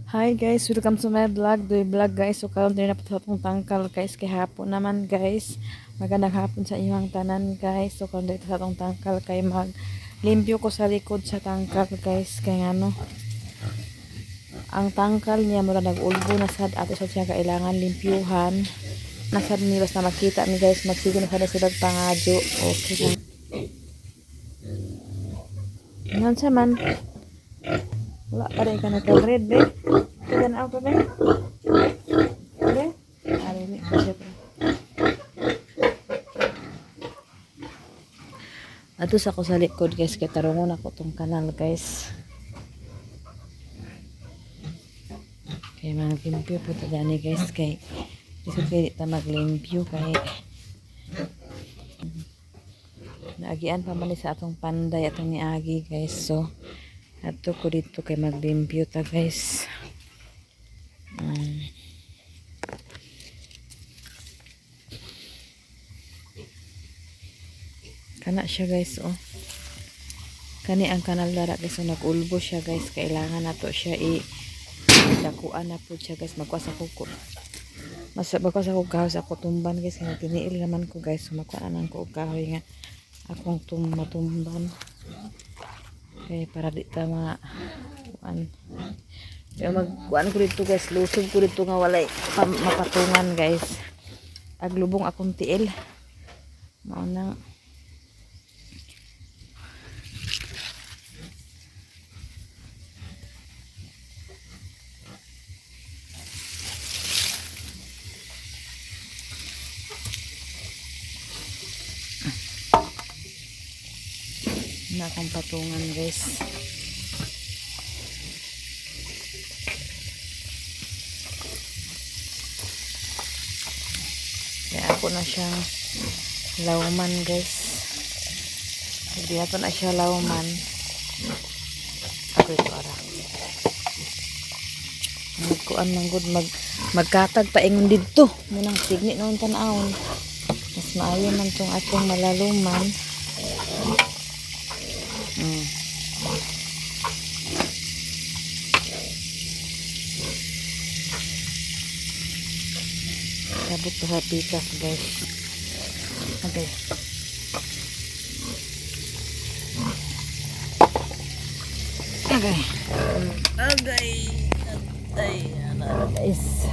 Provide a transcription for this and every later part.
Hi guys, welcome to my vlog. Do vlog guys. So karon din na po itong tangkal guys. Kay hapon naman guys. Magandang hapon sa inyong tanan guys. So karon din sa itong tangkal kay mag limpyo ko sa likod sa tangkal guys. Kay ano, ang tangkal niya mura nag-ulbo na sad ato sa siya kailangan limpyuhan. Nasad ni basta makita ni guys magsigo na sada sila pangadyo. Okay lang. Nan sa man. Wala pa rin ka nagka-bread, be. Kaya na ako, be. Be? Arili ko siya, be. Ato sa ko sa likod, guys. Kaya tarungon ako tong kanal, guys. Kaya maglimpyo po ito gani, guys. Kaya gusto kayo dito maglimpyo. Kaya naagian pa man sa atong panday, atong niagi, guys. So, ato ko dito kay maglimpyo ta guys. Kana siya guys, oh. Kani ang kanal dara guys, so nag-ulbo siya guys. Kailangan nato siya dakuan na po siya guys. Magkuasa ko kahoy sa ako tumban guys. Kaya tiniil naman ko guys. So magkuanan ko kahoy nga akong matumban. Okay, para di ta kuan. Kaya magkuan ko dito guys, lusog ko dito nga walay mapatungan guys. Aglubong akong tiil. Mao na akong patungan guys. Kaya ako na siyang lawman guys. Hindi nato na siya lawman. Ako ito ara. Magkuan man gud magkatag paingon didto. Munang tigni noon tan-awon. Mas maayo man tong atong malaluman. Sabot pa sa pikas guys. Okay. Okay. Ano guys.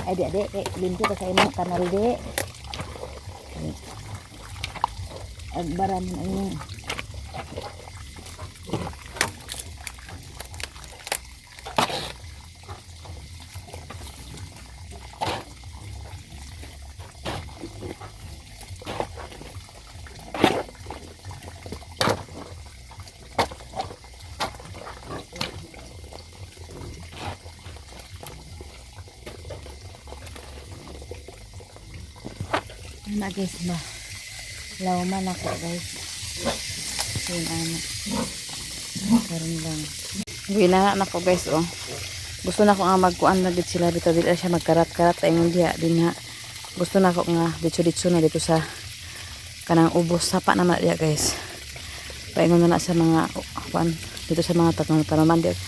Ay dek limpyo ka sa imong kanal dek. Agbaran ang na guys ba. Lawman ako guys. Yun ano. Karon lang. Ginaha na ko guys oh. Gusto na ko nga magkuan na dito sila dito. Dito siya magkarat-karat ayong diha din ha. Gusto na ko nga dito na dito sa kanang ubos sapa naman diha guys. Paingon na sa mga kuan dito sa mga tanaman dito.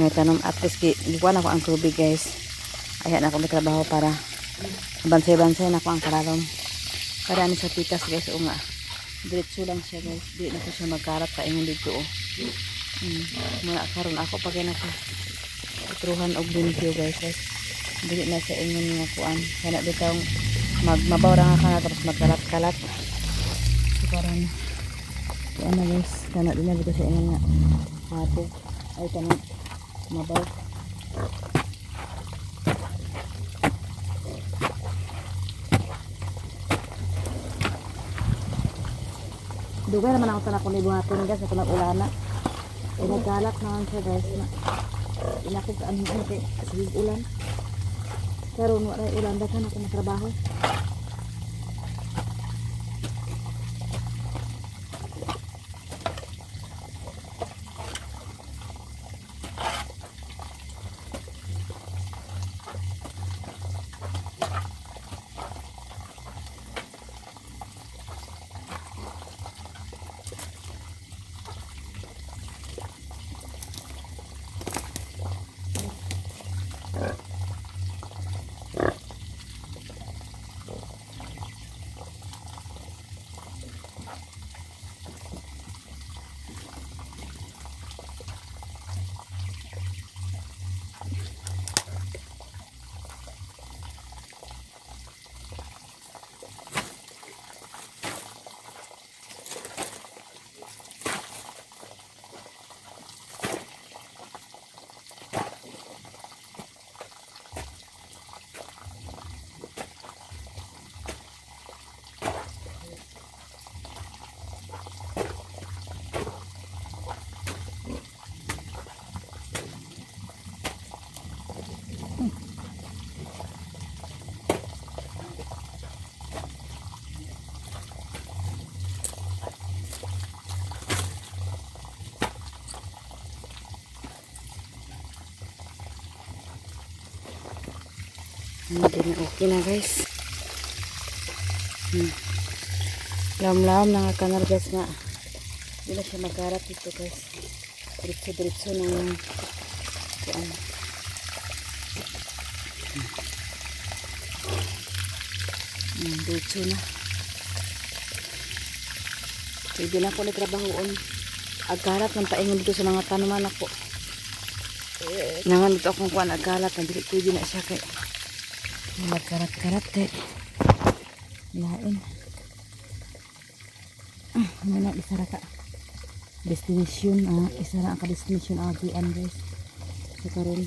May tanom at least gikuan ako ang tubig guys. Ayan ako may trabaho para bansay-bansay na ko ang karalom. Para ni sa pikas guys o nga. Diretso lang siya guys. Di na ko siya magkarat paingon dito oh. Muna karon ako pag na ko utruhan og limpyo guys. Dili na sa ingon nga kuan. Kana bitaw mabaw ra nga kana tapos magkalat-kalat. So karon kuan na guys. Kana din na bitaw sa ingon nga hatog ay kana mabaw. Dugay naman ako tanah kung ibuhaton guys na nag-ulana. Nagkalat naman siya guys na inakit ka ano kay sige ulan. Karon wala ulan dakan ako ng trabaho. Hindi na okay na guys. Lam-lam na nga kanal guys nga. Hindi na siya magarat dito guys. Diretso-diretso na yung kuan. Diretso na. Pwede na ako nagtrabahoon. Agarat man taingon dito sa mga tanuman ako. Nangan dito akong kuan agalat. Nandili pwede na siya kay magkarat-karat kay lain. Muna isara ka destination, isara ka destination agian guys. So karon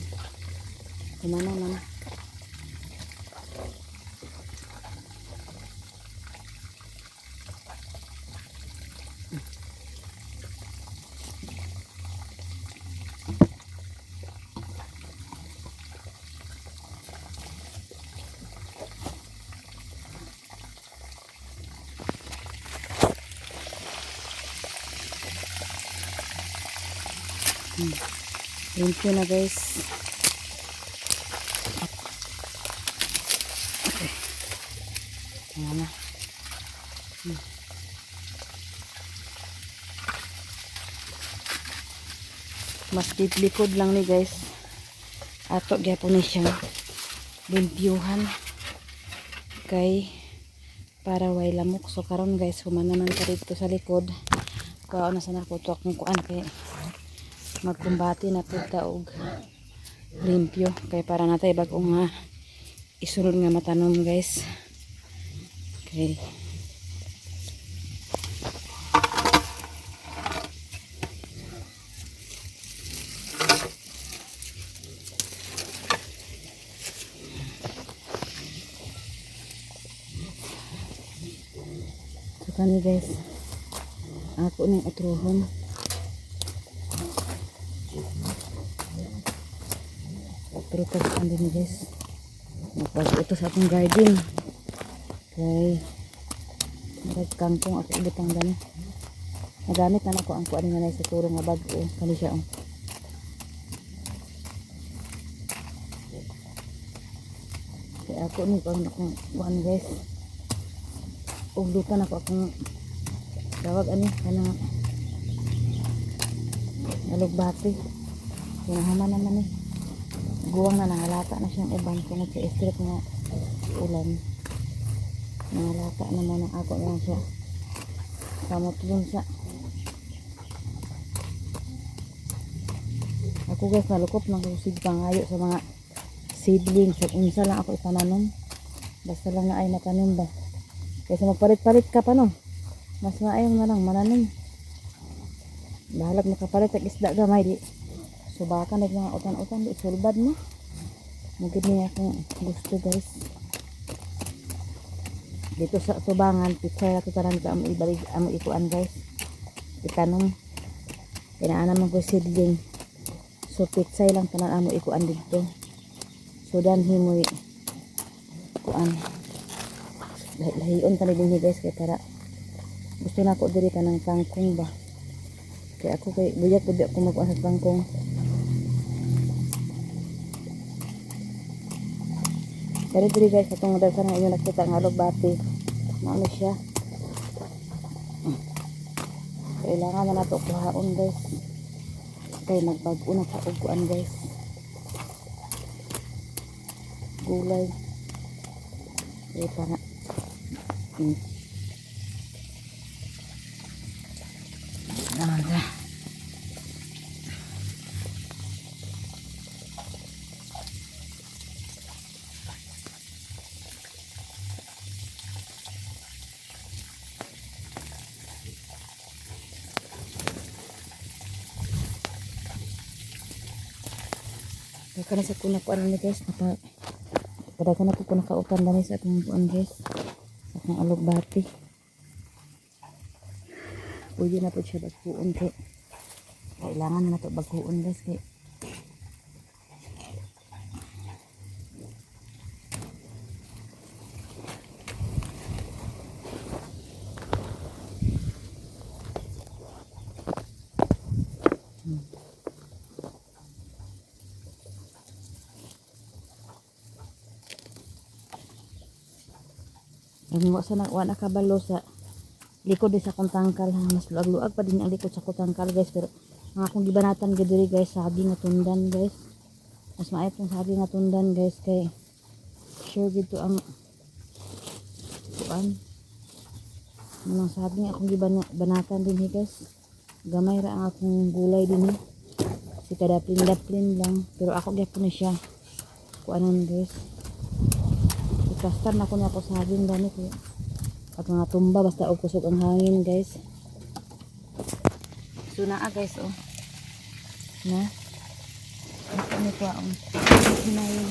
kumana man Thank you na guys. Okay. Ayan na. Mas likod lang ni guys. Ato gyapon ni siyang limpyuhan kay para way lamok. So karon guys, humana man ka dito sa likod. Kao na sana ko to akong kuan kay magkumbati na punta og limpyo kay para natay bag-o nga isulod nga matanom guys. Okay. So kani guys, ako ning utrohon. Pero tagaan din guys. Magpag-uto sa atong garden. Okay. Kangkong ako ibutang gani. Nagamit na ako ang kuan nga sa turo nga bag-o. Kani siya oh. Kaya ako ni pag akong kuan guys. Uglutan ako akong tawag ani kanang alugbati. Kinahaman naman ni. Guwang na nangalata na siyang uban kung sa street nga ulan. Nangalata na mo ng ako lang siya. Kamot dun siya. Ako guys nalukop ng kusig pangayo sa mga seedlings. Sa unsa lang ako itananom. Basta lang na ay matanim ba. Kaysa magpalit-palit ka pa no. Mas maayong na lang mananim. Bahalag makapalit ang isda gamay di. Subakan ng mga utan-utan di sulbad mo. Mugid niya akong gusto guys. Dito sa tubangan, picture na tutaran ka amo ibalik amo ikuan guys. Itanom. Kinaanan man ko seedling. So pitsay lang tanan amo ikuan dito. So danhi mo kuan. Lahion pa din guys kay para gusto na ako diri kanang kangkong ba. Kaya ako kay buyat pud ako magkuan sa kangkong. Pero diri guys, itong dagsa nga inyo nakita nga alugbati. Ano siya? Kailangan na nato kuhaon guys. Kaya nagbag-o na sa uguan guys. Gulay. Kaya para naman na. Kaya sa kuna ko ano guys, kada ka na po nakautan na sa atong kuan guys, sa atong alugbati. Pwede na po siya bagkuon kay kailangan na ito bagkuon guys kay Ang sa wala kabalo sa likod din sa akong tangkal. Mas luag-luag pa din ang likod sa akong tangkal guys. Pero ang akong gibanatan gadiri guys, sabi nga tundan guys. Mas maayot yung sabi nga tundan guys kay sure dito ang kuan. Nang sabi nga akong gibanatan din guys. Gamay ra ang akong gulay din si kadaplin-daplin lang. Pero ako gyapon na siya kuanan guys. Ikastar na ko niya ako sa hagin dami kaya at mga tumba basta og kusog ang hangin guys. So naa guys oh. Na. Ano ko ang hinayon.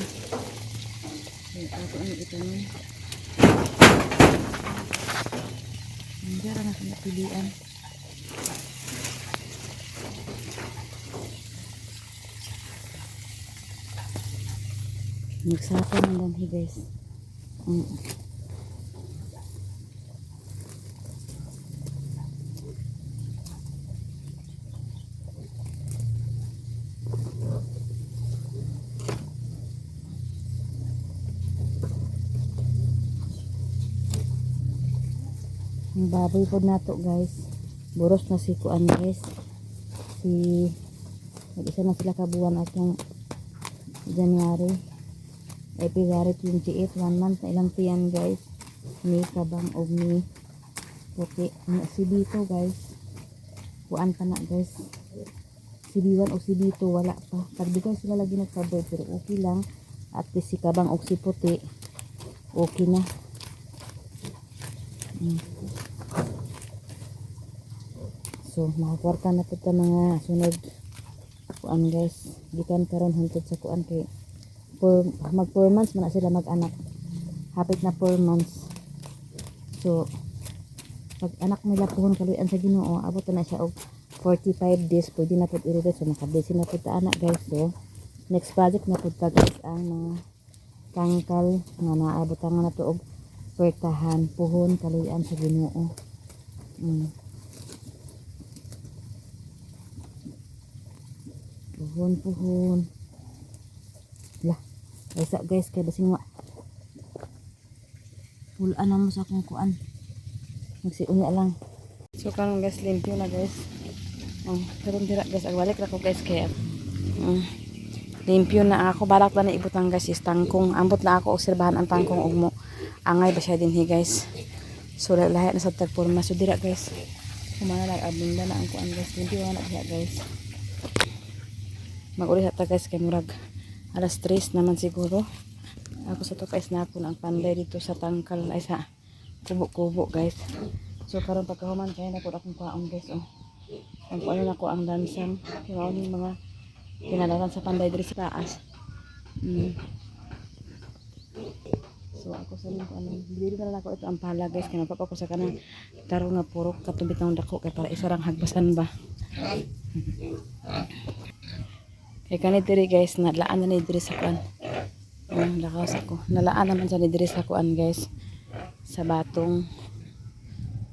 Ito ang itanon. Hindi ra na sa pilian. Nagsaka man lang guys. Ang baboy po nato guys. Buros na si kuan guys. Mag-isa na sila kabuwan at yung January. February 28, 1 month na ilang tiyan guys. Ni kabang og ni puti. Si Bito guys. Kuan pa na guys. Si B1 o si Bito wala pa. Pagbigay sila lagi nagkaboy pero okay lang. At si kabang og si puti okay na. So makakwarta na po ta mga sunod kuan guys. Gikan karon hangtod sa kuan kay mag 4 months man na sila mag-anak. Hapit na 4 months. So pag anak nila puhon kaluyan sa Ginoo, abot na siya og 45 days pwede na pud i-release. So nakabisi na pud ta anak guys. So next project na pud ta guys ang mga tangkal nga naabot na to og pertahan puhon kaluyan sa Ginoo. Puhon lah isa guys kay basing wa pulaan na mo sa akong kuan magsiunya lang. So karon guys limpyo na guys. Karon dira guys agbalik ra ko guys kay limpyo na ako. Balak pa na ibutang guys is tangkong. Ambot na ako obserbahan ang tangkong ug mo angay ba siya dinhi guys. So lahi na sa tagporma. So dira guys kumana lang abunda na ang kuan guys. Limpyo na siya guys. Mag-uli sa ta guys kay murag alas 3 naman siguro. Ako sa to guys na po ang panday dito sa tangkal ay sa kubo-kubo guys. So karon pagkahuman kaya na po akong kaon guys oh. Ang kuan na ko ang dansang karon yung mga pinadalan sa panday diri sa taas. So ako sa nung ano dili na ako ito ang pala guys kay mapapa ko sa kanang tarong nga purok katubit ng dako kay para isarang hagbasan ba. Kay kanit diri guys nalaan na ni diri sa kuan. Lakaw sa ko. Nalaan naman sa ni diri sa kuan guys. Sa batong.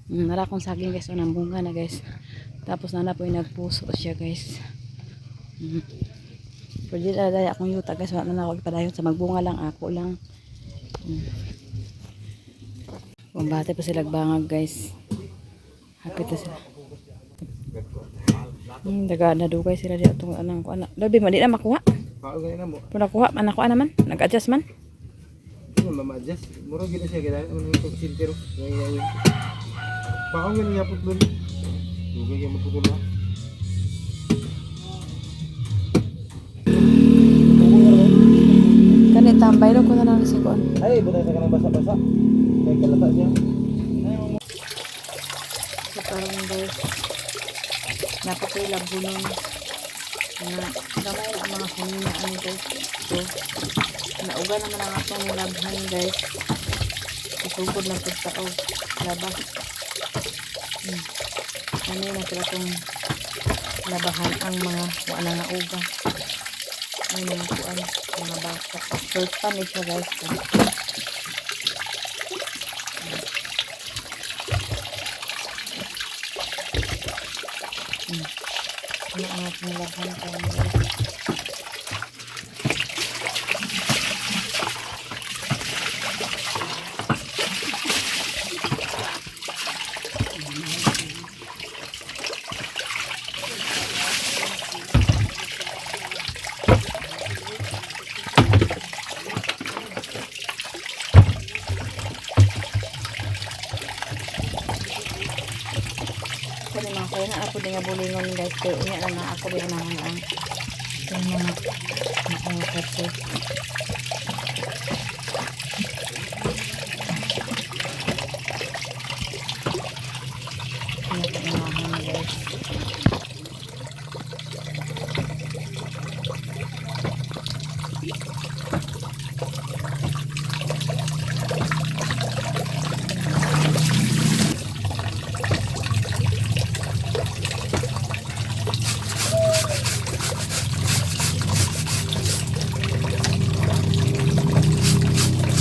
Nara kong saging guys o nang bunga na guys. Tapos nana po yung nagpuso siya guys. Pwede daya akong yuta guys. Wala na ako ipadayon sa magbunga lang ako lang. Bumbate pa sila bangag guys. Hapit na sila. Daga nadugay sila dito tong anang ko anak. Labi man di na makuha. Kaugay na mo. Puna kuha anak ko naman. Nag-adjust man. Ma-adjust. Mura gid siya gid ano yung pagsiltero. Ngayon. Kaugay niya pud dun. Dugay gyud mo putol ha. Kani tambay ro ko na lang si kuan. Ay, buta sa kanang basa-basa. Kay kalata niya. So parang guys. Napapilab bunong na gamay ang mga humina ano guys. So nauga naman ang atong nilabhan guys. Isugod lang pagtao labas. Ano na sila itong labahan ang mga wala nga uga. Ang mga kuan mga bata. First time siya guys. Ano ang ating labahan guys. Kaya na ako din nga bulingon guys. Kaya unya na na ako din naman ang mga kasi.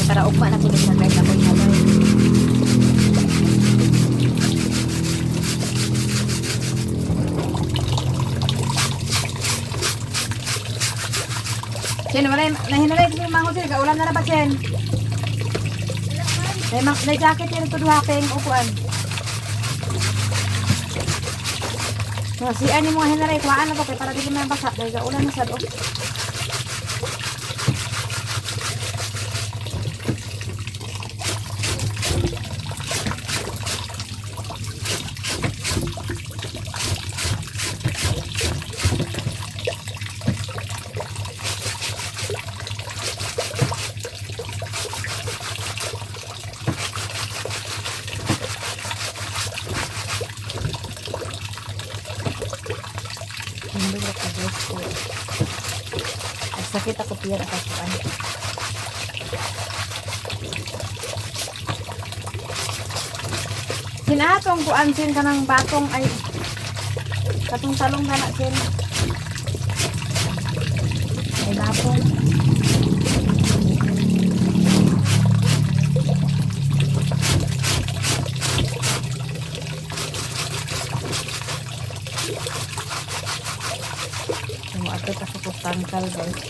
Para ugma na ko din sa guys ako halay. Chen, wala nahinalay ko yung mango sila. Kaulan na na ba, Chen? May jacket yan ito duhapeng upuan. Sian yung mga hinalay. Kuhaan na ko para di ko na basa. Dahil kaulan na sa do. Sakit ako piyan atas kuan. Sinatong kuan sin kanang batong ay katong talong kana sin. Ay batong. Ito kasi po tangkal guys.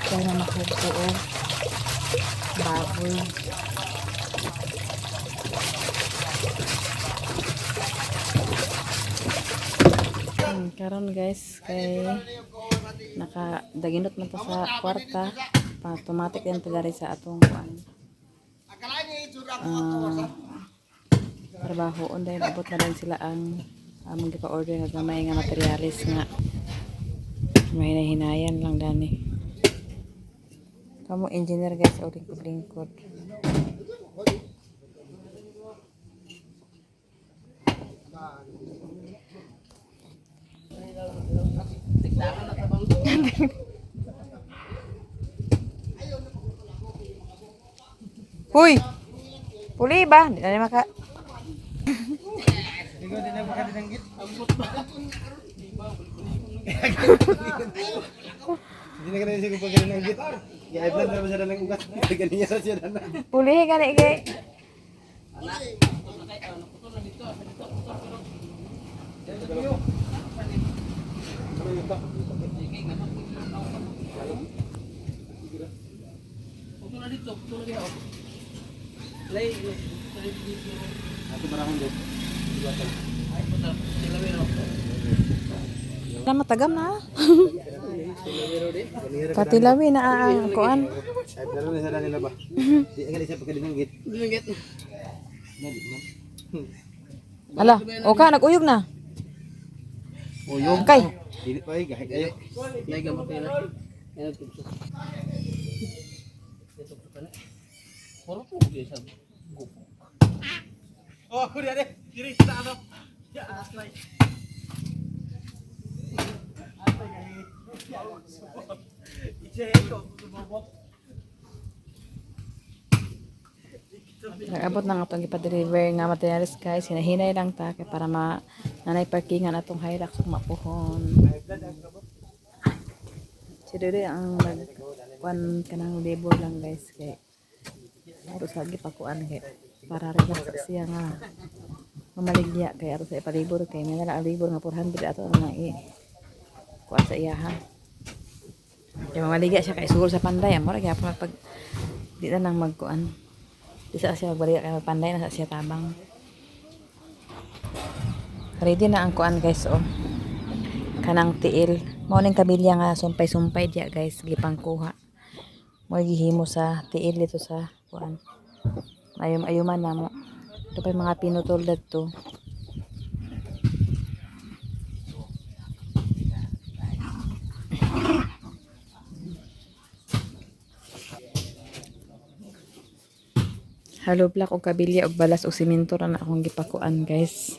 Kaya na makukuo. Baboy. Karon guys, kay nakadaginot man to sa kwarta. Automatic yan pila sa atong trabaho. Dahil abot na rin sila ang among gipa-order nga gamay nga materialis nga mahina-hinayan lang dani. Kamo engineer guys o lingkod. Huy! Puli ba? Di na maka. Ikaw din na makadinanggit. Hindi na ganun siya kung pagdinanggit. I-plan na naman siya ng ugat. Ganyan sa siya na. Puli gani kay. Na matagam na. Katilawi na ang kuan. Ay, laro na siya nila ba? Di ang siya pagdinanggit. Dinanggit. Ala, o ka nag-uyog na. Uyog. Kay. Dili pa ay gahig ayo. Nay gamot na. Ano tugso? Ito pa na. Puro po di sa gupo. Oh, kuya de. Diri sa ano? Ya, aslay. Nag-abot na nga itong ipa-deliver nga materialis guys. Hinahinay lang ta kay para nanay parkingan atong Hilux ug mapuhon. Si Dede ang nagkuan kanang labor lang guys kay ato sa gipakuan kay para relax siya nga mamaligya kay ato sa ipalibor kay may nala libor nga 400 ato na kuan sa iyahan. Kaya mamaligya siya kay sugol sa panday amo ra gyud pag di na nang magkuan. Di sa siya magbalik kay panday na sa siya tabang. Ready na ang kuan guys oh. Kanang tiil. Mao ning kabilya nga sumpay-sumpay diya guys gipangkuha. Mo gihimo sa tiil dito sa kuan. Ayum-ayuman na mo. Ito pa yung mga pinutol dito. Haloblak og kabilya og balas og simento ra na akong gipakuan, guys.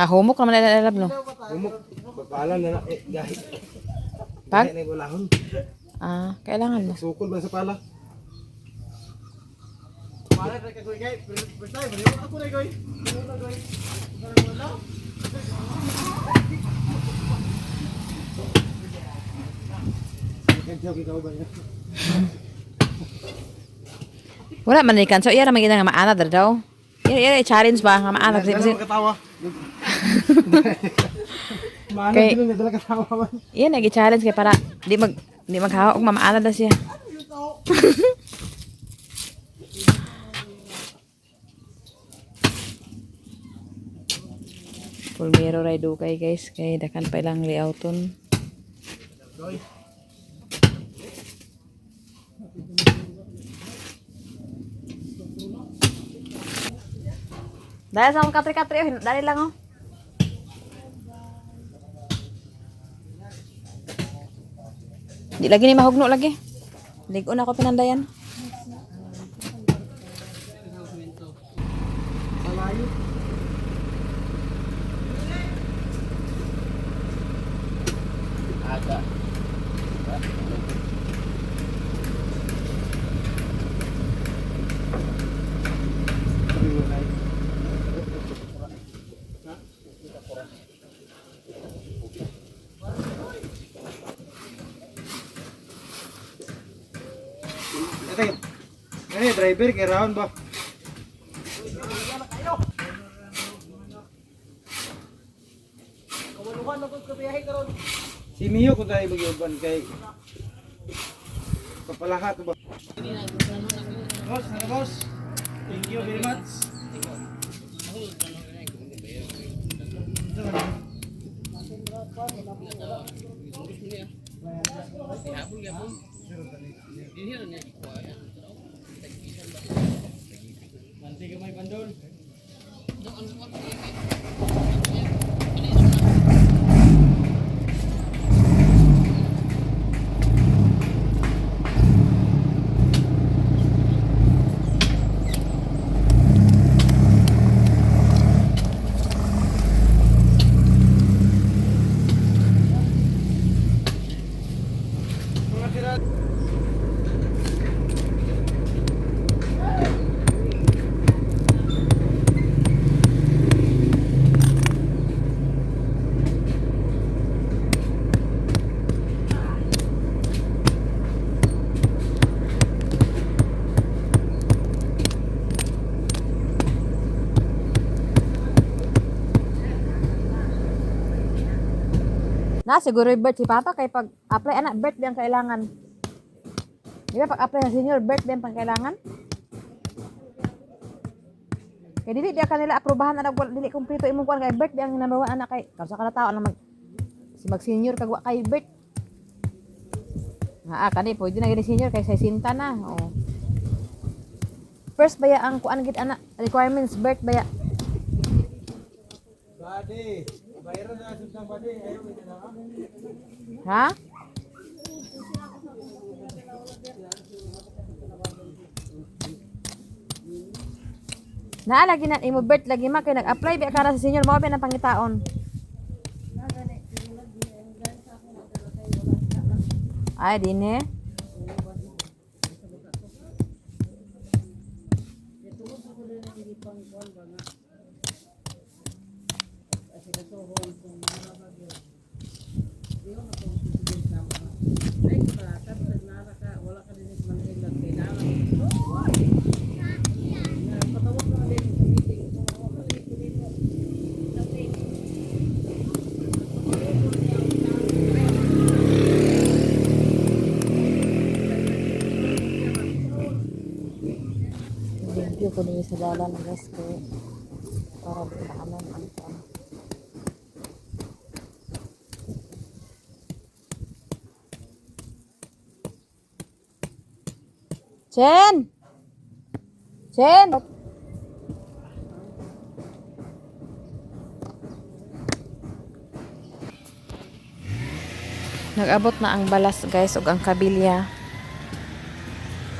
Humok naman ilalab, no? Humok. Pagpaalan na na. Gahit. Pag? Gahit na yung ulahon. Kailangan mo. Sukol ba sa pala? Pala na ka goy guys. First time, ako na goy. Wala man ikan. So, iya naman kita nga maana daw. Iya, challenge ba? Nga maana. Dala katawa. Maana Kay- din na dala katawa man. Iya, nag-challenge kay para di maghawa og mamaana da siya. Pulmero ray dukay, guys. Kay dakan pa ilang layouton. Dahil sa akong katri-katri, dali lang, oh. Di lagi ni mahugno lagi. Ligo na ako pinandayan. Ada. Ini driver kay round ba? Si Mio ko tayo mag-iuban kay kapalahat ba? Boss, ano boss? Thank you very much. Nanti kamay bandol. Na, siguro yung birth si Papa kay pag-apply, anak, birthday ang kailangan. Di ba, pag-apply sa senior, birthday ang pangkailangan? Kaya dili, di ka nila aprobahan, anak, dili kumplito imong kuan kay birthday ang number 1, anak, kay, kasi ka na tao, na mag-senior, kagwa kay birth. Kani, pwede na gini senior, kay sa sinta na, oh. First, baya ang kuan gid anak, requirements, birth, baya. Bade, bayaran na sa bade, ayo na. Ha? Lagi na imo birth lagi ma kay nag-apply ba ka sa senior mo ba ng pangitaon. Ay din eh. Video ko ni sa dalan guys ko para di maanan ang kuan. Chen! Jen! Nag-abot na ang balas guys ug ang kabilya.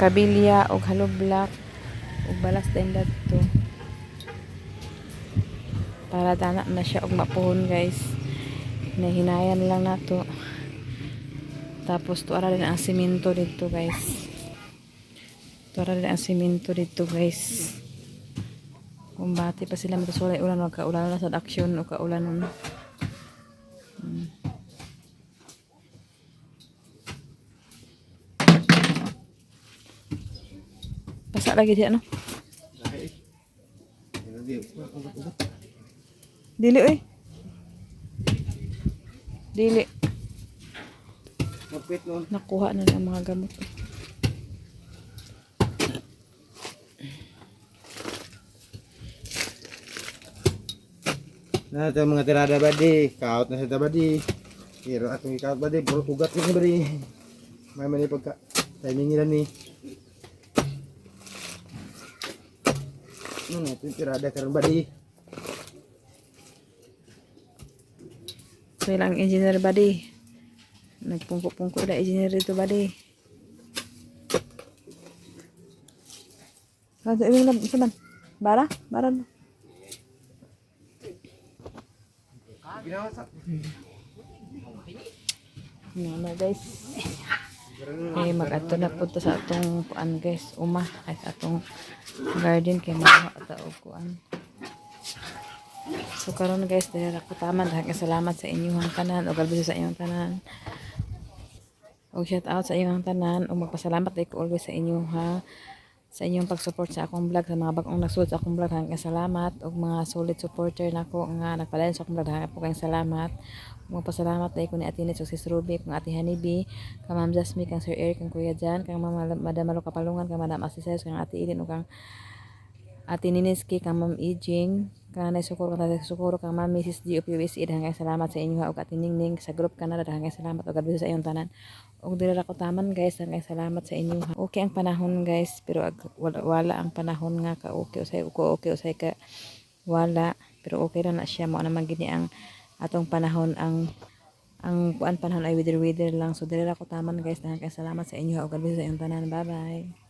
Kabilya ug halublak ug balas din dadto. Para dana na siya og mapuhon guys. Nahinayan lang nato. Tapos tuara din ang simento dito guys. Tuara din ang simento dito guys. Kung bati pa sila matusulay ulan wag kaulan na sa aksyon o kaulan nun. Basa lagi di ano? Dili oy. Dili. Mapit noon. Nakuha na ng mga gamot. Nah, ito mga tirada badi, kaot na sa tabadi. Pero atong ikaot badi, puro ugat ni badi. May mali pagka timing nila ni. Ano ito tirada karon badi. So ilang engineer badi. Nagpungko-pungko na engineer dito badi. Ano ibig na saman? Bara? Bara no? Ginawa sa. Ano guys? Eh mag-adto na po to sa atong kuan guys, ay sa atong garden kay mga taog kuan. So karon guys, dahil ako taman, daghang salamat sa inyong tanan o galbiso sa inyong tanan. Og shout out sa inyong tanan o magpasalamat day ko always sa inyo ha. Sa inyong pag-support sa akong vlog, sa mga bagong nagsulod sa akong vlog, hanggang salamat og mga solid supporter nako nga nagpadayon sa akong vlog, hanggang po kayong salamat. Magpasalamat day ko ni Ate Nitz, Sis Ruby, kung Ate Honeybee, kang Ma'am Jasmine, kang Sir Eric, kang Kuya Jan, kang Madam Malo Kapalungan, kang Madam Asisayos, kang Ate Ilin, o kang Ate Niniski, kang Ma'am Ijing, kang Nanay Sukuro, kang Tatay Sukuro, kang Ma'am Mrs. G. UPUSI, hanggang salamat sa inyo ha, og Ate Ningning sa group Canada, hanggang salamat og adviso sa inyong tanan. Og dira ko taman guys, hanggang salamat sa inyo ha. Okay ang panahon guys, pero wala ang panahon nga ka okay usay ka wala, pero okay ra na siya mo naman gini ang atong panahon ang kuan panahon ay weather lang. So dira ko taman guys, hanggang salamat sa inyo ha, og adviso sa inyong tanan. Bye bye.